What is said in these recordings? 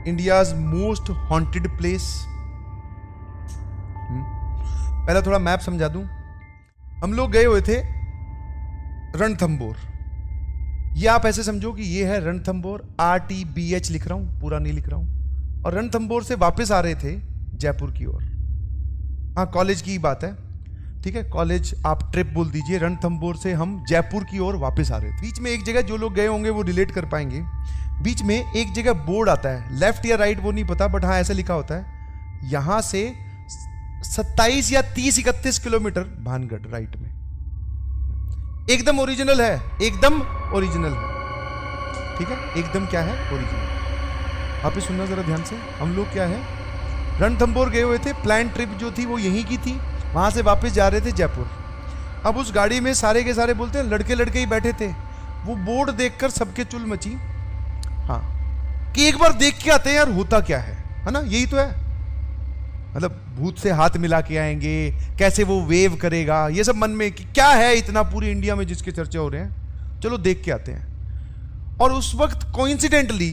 India's most haunted place. पहला थोड़ा map समझा दूं। हम लोग गए हुए थे रणथंबोर। ये आप ऐसे समझो कि ये है रणथंबोर, RTBH लिख रहा हूं, पूरा नहीं लिख रहा हूं। और रणथंबोर से वापस आ रहे थे जयपुर की ओर। हाँ, कॉलेज की बात है, ठीक है, कॉलेज आप ट्रिप बोल दीजिए। रणथंबोर से हम जयपुर की ओर वापस आ रहे थे। बीच में एक जगह, जो लोग गए होंगे वो रिलेट कर पाएंगे, बीच में एक जगह बोर्ड आता है, लेफ्ट या राइट वो नहीं पता, बट हाँ ऐसा लिखा होता है यहां से 27 या 30-31 किलोमीटर भानगढ़ राइट में। एकदम ओरिजिनल है, एकदम ओरिजिनल है, ठीक है, एकदम क्या है, ओरिजिनल। आप सुनना जरा ध्यान से। हम लोग क्या है, रणथंबोर गए हुए थे, प्लान ट्रिप जो थी वो यहीं की थी, वहां से वापस जा रहे थे जयपुर। अब उस गाड़ी में सारे के सारे बोलते हैं लड़के लड़के ही बैठे थे। वो बोर्ड देखकर सबके चुल मची, हाँ, कि एक बार देख के आते हैं यार होता क्या है ना, यही तो है। मतलब भूत से हाथ मिला के आएंगे, कैसे वो वेव करेगा, ये सब मन में कि क्या है इतना पूरी इंडिया में जिसके चर्चे हो रहे हैं, चलो देख के आते हैं। और उस वक्त कोइंसिडेंटली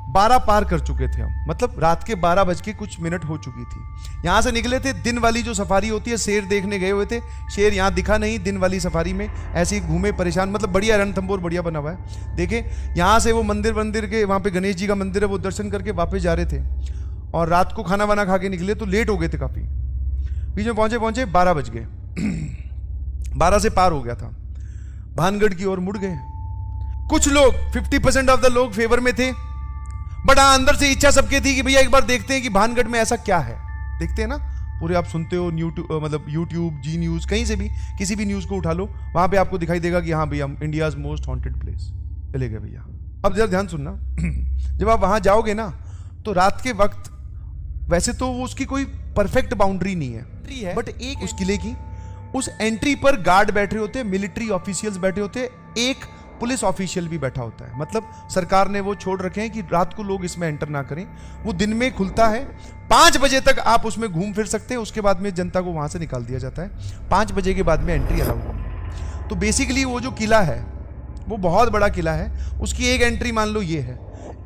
12 पार कर चुके थे हम, मतलब रात के 12 बज के कुछ मिनट हो चुकी थी। यहां से निकले थे, दिन वाली जो सफारी होती है, शेर देखने गए हुए थे। शेर यहां दिखा नहीं, दिन वाली सफारी में ऐसे ही घूमे परेशान। मतलब बढ़िया, रणथंबोर बढ़िया बना हुआ है, देखे। यहां से वो मंदिर के वहां पे गणेश जी का मंदिर है, वो दर्शन करके वापस जा रहे थे। और रात को खाना वाना खा के निकले तो लेट हो गए थे काफी। बीच में पहुंचे 12 बज गए 12 से पार हो गया था, भानगढ़ की ओर मुड़ गए। कुछ लोग 50% ऑफ द लोग फेवर में थे, बट हाँ अंदर से इच्छा सबके थी कि भैया एक बार देखते हैं कि भानगढ़ में ऐसा क्या है। देखते हैं ना, पूरे आप सुनते हो मतलब यूट्यूब, जी न्यूज, कहीं से भी किसी भी न्यूज को उठा लो, वहां पे आपको दिखाई देगा कि हाँ भैया इंडियाज मोस्ट हॉन्टेड प्लेस। चले गए भैया। अब जरा ध्यान सुनना, जब आप वहां जाओगे ना तो रात के वक्त, वैसे तो वो उसकी कोई परफेक्ट बाउंड्री नहीं है, बट एक उस किले की, उस एंट्री पर गार्ड बैठे होते हैं, मिलिट्री ऑफिशियल्स बैठे होते हैं, एक पुलिस ऑफिशियल भी बैठा होता है। मतलब सरकार ने वो छोड़ रखे हैं कि रात को लोग इसमें एंटर ना करें। वो दिन में खुलता है, 5 बजे तक आप उसमें घूम फिर सकते हैं, उसके बाद में जनता को वहां से निकाल दिया जाता है। 5 बजे के बाद में एंट्री अलाउ है। तो बेसिकली वो जो किला है वो बहुत बड़ा किला है, उसकी एक एंट्री मान लो ये है,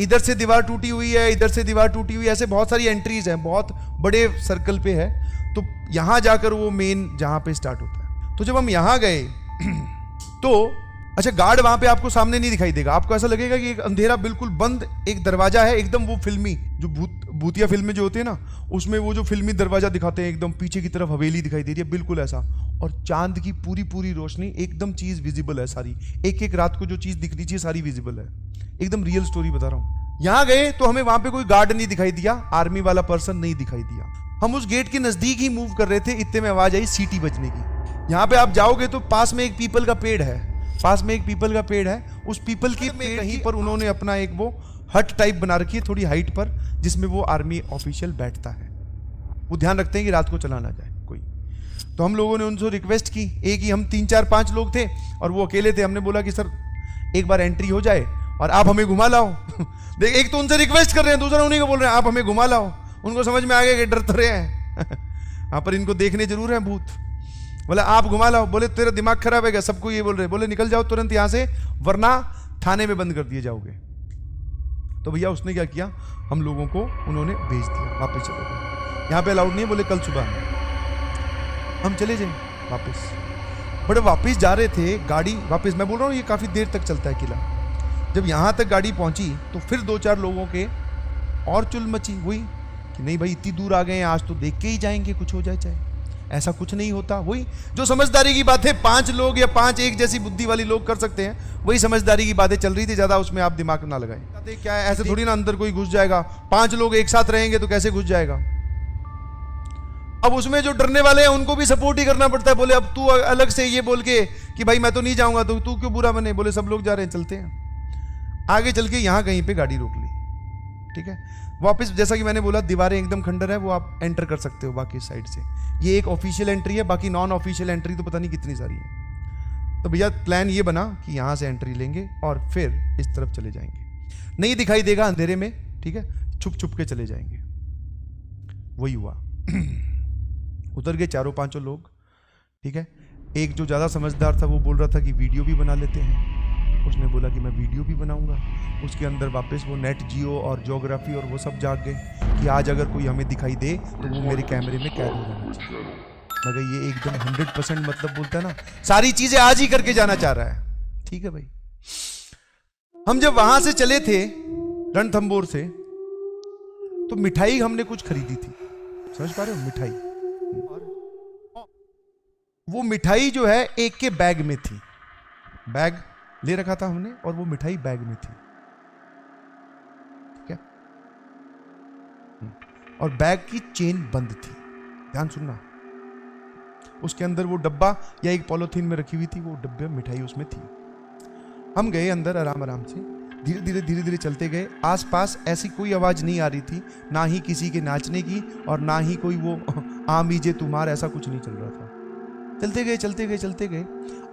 इधर से दीवार टूटी हुई है, इधर से दीवार टूटी हुई है, ऐसे बहुत सारी एंट्रीज हैं, बहुत बड़े सर्कल पे है। तो यहां जाकर वो मेन जहां पे स्टार्ट होता है। तो जब हम यहां गए तो अच्छा, गार्ड वहां पे आपको सामने नहीं दिखाई देगा, आपको ऐसा लगेगा कि एक अंधेरा बिल्कुल बंद एक दरवाजा है, एकदम वो फिल्मी जो भूतिया फिल्में जो होती है ना, उसमें वो जो फिल्मी दरवाजा दिखाते हैं, एकदम पीछे की तरफ हवेली दिखाई दे रही है, बिल्कुल ऐसा। और चांद की पूरी पूरी रोशनी, एकदम चीज विजिबल है सारी, एक एक रात को जो चीज दिख रही थी सारी विजिबल है, एकदम रियल स्टोरी बता रहा हूं। यहां गए तो हमें वहां पे कोई गार्ड नहीं दिखाई दिया, आर्मी वाला पर्सन नहीं दिखाई दिया। हम उस गेट के नजदीक ही मूव कर रहे थे, इतने में आवाज आई सीटी बजने की। यहाँ पे आप जाओगे तो पास में एक पीपल का पेड़ है, उस पीपल की कहीं पर उन्होंने अपना एक वो हट टाइप बना रखी है थोड़ी हाइट पर, जिसमें वो आर्मी ऑफिशियल बैठता है। वो ध्यान रखते हैं कि रात को चला ना जाए कोई। तो हम लोगों ने उनसे रिक्वेस्ट की, एक ही हम 3-4-5 लोग थे और वो अकेले थे। हमने बोला कि सर एक बार एंट्री हो जाए और आप हमें घुमा लाओ। देख, एक तो उनसे रिक्वेस्ट कर रहे हैं, दूसरा उन्हीं को बोल रहे हैं आप हमें घुमा लाओ। उनको समझ में आ गया कि डर तो रहे हैं हाँ, पर इनको देखने जरूर है भूत। बोले आप घुमा लाओ। बोले तेरा दिमाग खराब है क्या, सबको ये बोल रहे। बोले निकल जाओ तुरंत यहां से, वरना थाने में बंद कर दिए जाओगे। तो भैया उसने क्या किया, हम लोगों को उन्होंने भेज दिया, वापस चले गए, यहाँ पे अलाउड नहीं है। बोले कल सुबह हम चले जाए वापस। बड़े वापस जा रहे थे, गाड़ी वापस, मैं बोल रहा हूँ ये काफी देर तक चलता है किला। जब यहाँ तक गाड़ी पहुंची तो फिर 2-4 लोगों के और चुल मची, वही कि नहीं भाई इतनी दूर आ गए हैं, आज तो देख के ही जाएंगे, कुछ हो जाए चाहे। ऐसा कुछ नहीं होता। वही जो समझदारी की बात है, 5 लोग या 5 एक जैसी बुद्धि वाली लोग कर सकते हैं, वही समझदारी की बातें चल रही थी, ज्यादा उसमें आप दिमाग ना लगाएं। क्या है, ऐसे थोड़ी ना अंदर कोई घुस जाएगा, 5 लोग एक साथ रहेंगे तो कैसे घुस जाएगा। अब उसमें जो डरने वाले हैं उनको भी सपोर्ट ही करना पड़ता है। बोले अब तू अलग से ये बोल के कि भाई मैं तो नहीं जाऊंगा, तो तू क्यों बुरा बने। बोले सब लोग जा रहे हैं, चलते हैं। आगे चल के यहां कहीं पे गाड़ी रोक ली, ठीक है। वापस जैसा कि मैंने बोला दीवारें एकदम खंडर है, वो आप एंटर कर सकते हो बाकी साइड से। ये एक ऑफिशियल एंट्री है, बाकी नॉन ऑफिशियल एंट्री तो पता नहीं कितनी सारी है। तो भैया प्लान ये बना कि यहां से एंट्री लेंगे और फिर इस तरफ चले जाएंगे, नहीं दिखाई देगा अंधेरे में, ठीक है, छुप छुप के चले जाएंगे। वही हुआ उतर गए 4-5 लोग, ठीक है। एक जो ज्यादा समझदार था वो बोल रहा था कि वीडियो भी बना लेते हैं, उसने बोला कि मैं वीडियो भी बनाऊंगा। उसके अंदर वापस वो नेट जियो और ज्योग्राफी और वो सब जाग गए कि आज अगर कोई हमें दिखाई दे तो वो मेरे कैमरे में कैद हो जाना चाहिए। मगर ये एकदम 100% मतलब बोलता है ना, सारी चीजें आज ही करके जाना चाह रहा है। ठीक है भाई। हम जब वहां से चले थे रणथंभौर से, तो मिठाई हमने कुछ खरीदी थी, समझ पा रहे हो? मिठाई, वो मिठाई जो है एक के बैग में थी, बैग ले रखा था हमने और वो मिठाई बैग में थी। ठीक है? और बैग की चेन बंद थी। ध्यान सुनना, उसके अंदर वो डब्बा या एक पॉलिथीन में रखी हुई थी, वो डब्बे मिठाई उसमें थी। हम गए अंदर आराम आराम से, धीरे धीरे चलते गए। आसपास ऐसी कोई आवाज नहीं आ रही थी, ना ही किसी के नाचने की और ना ही कोई वो आमीजे तुम्हार, ऐसा कुछ नहीं चल रहा था। चलते गए।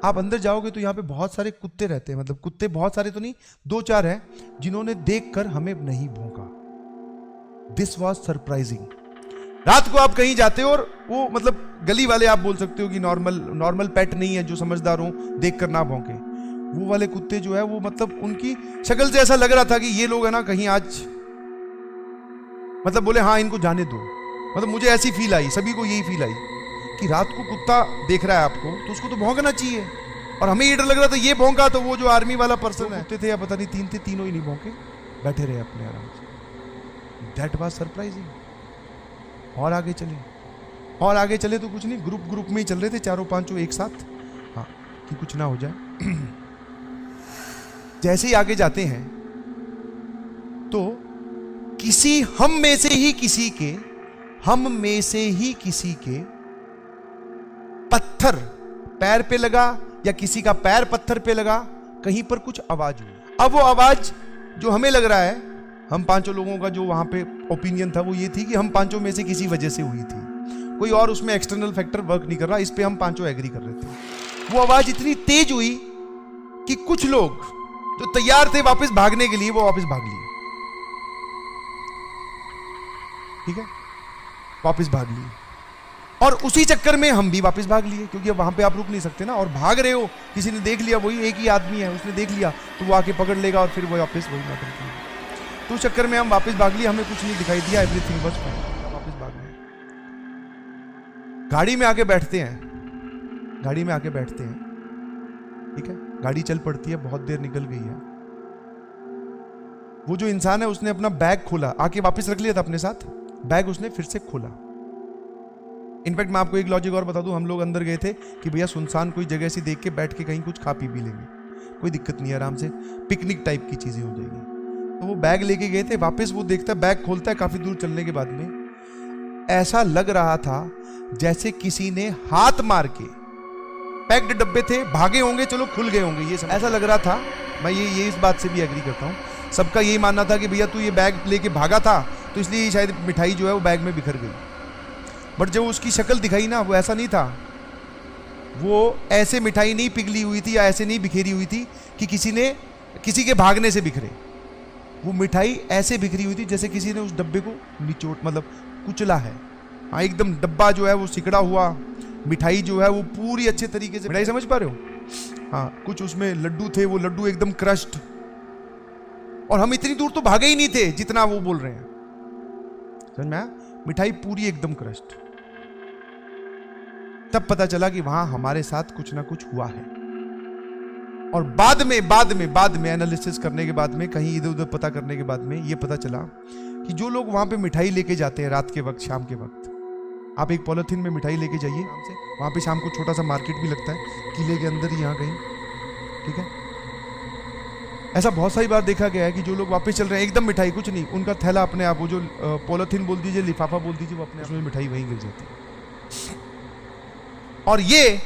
आप अंदर जाओगे तो यहाँ पे बहुत सारे कुत्ते रहते हैं, मतलब कुत्ते बहुत सारे तो नहीं, 2-4 हैं जिन्होंने देखकर हमें नहीं भौंका। This was surprising. रात को आप कहीं जाते हो और वो मतलब गली वाले आप बोल सकते हो कि नॉर्मल पेट नहीं है जो समझदार हो, देख कर ना भौंके। वो वाले कुत्ते जो है वो मतलब उनकी शक्ल से ऐसा लग रहा था कि ये लोग है ना कहीं आज मतलब बोले हाँ इनको जाने दो। मतलब मुझे ऐसी फील आई, सभी को यही फील आई कि रात को कुत्ता देख रहा है आपको तो उसको तो भौंकना चाहिए। और हमें ये डर लग रहा था ये भौंका तो वो जो आर्मी वाला पर्सन है, कुत्ते थे या पता नहीं 3 थे, तीनों ही नहीं भौंके, बैठे रहे अपने आराम से। That was surprising. और आगे चले तो कुछ नहीं, ग्रुप में ही चल रहे थे, 4-5 एक साथ, हाँ कि कुछ ना हो जाए। जैसे ही आगे जाते हैं तो हम में से ही किसी के पत्थर पैर पे लगा या किसी का पैर पत्थर पे लगा, कहीं पर कुछ आवाज हुई। अब वो आवाज जो हमें लग रहा है, हम 5 लोगों का जो वहां पे ओपिनियन था वो ये थी कि हम 5 में से किसी वजह से हुई थी, कोई और उसमें एक्सटर्नल फैक्टर वर्क नहीं कर रहा, इस पे हम 5 एग्री कर रहे थे। वो आवाज इतनी तेज हुई कि कुछ लोग जो तैयार थे वापस भागने के लिए वो वापस भाग लिए। ठीक है, वापस भाग लिए और उसी चक्कर में हम भी वापस भाग लिए, क्योंकि अब वहां पे आप रुक नहीं सकते ना, और भाग रहे हो, किसी ने देख लिया, वही एक ही आदमी है, उसने देख लिया तो वो आके पकड़ लेगा और फिर वो वापस वही ना करती है। तो उस चक्कर में हम वापस भाग लिए, हमें कुछ नहीं दिखाई दिया, एवरीथिंग वाज फाइन, वापस भाग गए। गाड़ी में आके बैठते हैं, ठीक है, गाड़ी चल पड़ती है, बहुत देर निकल गई है। वो जो इंसान है उसने अपना बैग खोला, आके वापस रख लिया था अपने साथ, बैग उसने फिर से खोला। इनफैक्ट मैं आपको एक लॉजिक और बता दूं, हम लोग अंदर गए थे कि भैया सुनसान कोई जगह से देख के बैठ के कहीं कुछ खा पी भी लेंगे, कोई दिक्कत नहीं है, आराम से पिकनिक टाइप की चीजें हो जाएगी। तो वो बैग लेके गए थे, वापस वो देखता है बैग खोलता है, काफी दूर चलने के बाद में ऐसा लग रहा था जैसे किसी ने हाथ मार के, पैक्ड डब्बे थे, भागे होंगे, चलो खुल गए होंगे, ये ऐसा लग रहा था। मैं ये इस बात से भी एग्री करता हूँ, सबका यही मानना था कि भैया तू ये बैग लेके भागा था तो इसलिए शायद मिठाई जो है वो बैग में बिखर गई। बट जब उसकी शक्ल दिखाई ना, वो ऐसा नहीं था, वो ऐसे मिठाई नहीं पिघली हुई थी या ऐसे नहीं बिखेरी हुई थी कि किसी के भागने से बिखरे। वो मिठाई ऐसे बिखरी हुई थी जैसे किसी ने उस डब्बे को निचोड़ मतलब कुचला है। हाँ, एकदम डब्बा जो है वो सिकड़ा हुआ, मिठाई जो है वो पूरी अच्छे तरीके से, मिठाई समझ पा रहे हो? हाँ, कुछ उसमें लड्डू थे, वो लड्डू एकदम क्रश्ड, और हम इतनी दूर तो भागे ही नहीं थे जितना वो बोल रहे हैं, समझ में आया? मिठाई पूरी एकदम क्रश्ड। तब पता चला कि वहां हमारे साथ कुछ ना कुछ हुआ है। और बाद में एनालिसिस करने के बाद में, कहीं इधर उधर पता करने के बाद में ये पता चला कि जो लोग वहां पे मिठाई लेके जाते हैं रात के वक्त, शाम के वक्त, आप एक पॉलिथीन में मिठाई लेके जाइए, वहां पे शाम को छोटा सा मार्केट भी लगता है किले के अंदर ही, यहाँ कहीं, ठीक है। ऐसा बहुत सारी बार देखा गया है कि जो लोग वापस चल रहे हैं एकदम मिठाई कुछ नहीं, उनका थैला अपने आप, वो जो पॉलिथीन बोल दीजिए, लिफाफा बोल दीजिए, वो अपने आप में मिठाई वहीं गिर जाती है। और ये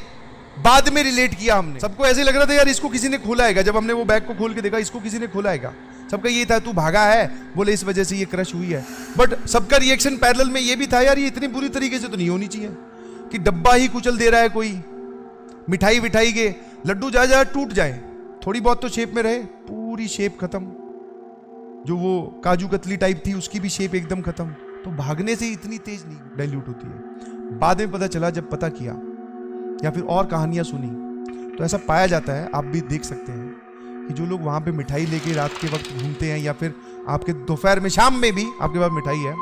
बाद में रिलेट किया हमने, सबको ऐसे लग रहा था यार इसको किसी ने खोला है, जब हमने वो बैग को खोल के देखा इसको किसी ने खोला है, सबका ये था तू भागा है, बोले इस वजह से ये क्रश हुई है। बट सबका रिएक्शन पैरेलल में ये भी था यार ये इतनी बुरी तरीके से तो नहीं होनी चाहिए कि डब्बा ही कुचल दे रहा है कोई, मिठाई विठाई के लड्डू जा टूट जाए, थोड़ी बहुत तो शेप में रहे, पूरी शेप खत्म, जो वो काजू कतली टाइप थी उसकी भी शेप एकदम खत्म। तो भागने से इतनी तेज नहीं डाइल्यूट होती है। बाद में पता चला, जब पता किया या फिर और कहानियां सुनी, तो ऐसा पाया जाता है, आप भी देख सकते हैं कि जो लोग वहां पे मिठाई लेके रात के वक्त घूमते हैं या फिर आपके दोपहर में शाम में भी आपके पास मिठाई है,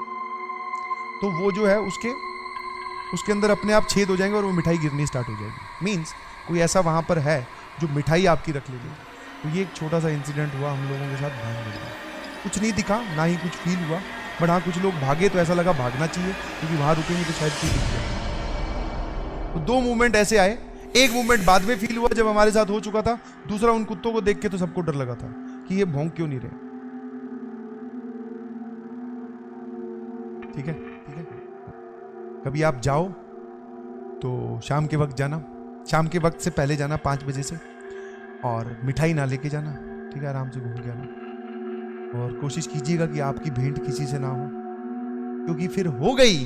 तो वो जो है उसके अंदर अपने आप छेद हो जाएंगे और वो मिठाई गिरनी स्टार्ट हो जाएगी। मीन्स कोई ऐसा वहां पर है जो मिठाई आपकी रख लेगी। तो ये एक छोटा सा इंसिडेंट हुआ हम लोगों के साथ भान में। कुछ नहीं दिखा, ना ही कुछ फील हुआ, बट हाँ कुछ लोग भागे तो ऐसा लगा भागना चाहिए क्योंकि वहां रुकेंगे तो शायद कुछ दिख जाए। तो 2 मूवमेंट ऐसे आए। एक मूवमेंट बाद में फील हुआ जब हमारे साथ हो चुका था, दूसरा उन कुत्तों को देख के तो सबको डर लगा था कि ये भौंक क्यों नहीं रहे। ठीक है, ठीक है। कभी आप जाओ तो शाम के वक्त जाना, शाम के वक्त से पहले जाना 5 बजे से, और मिठाई ना लेके जाना, ठीक है, आराम से घूम के आना। और कोशिश कीजिएगा कि आपकी भेंट किसी से ना हो, क्योंकि फिर हो गई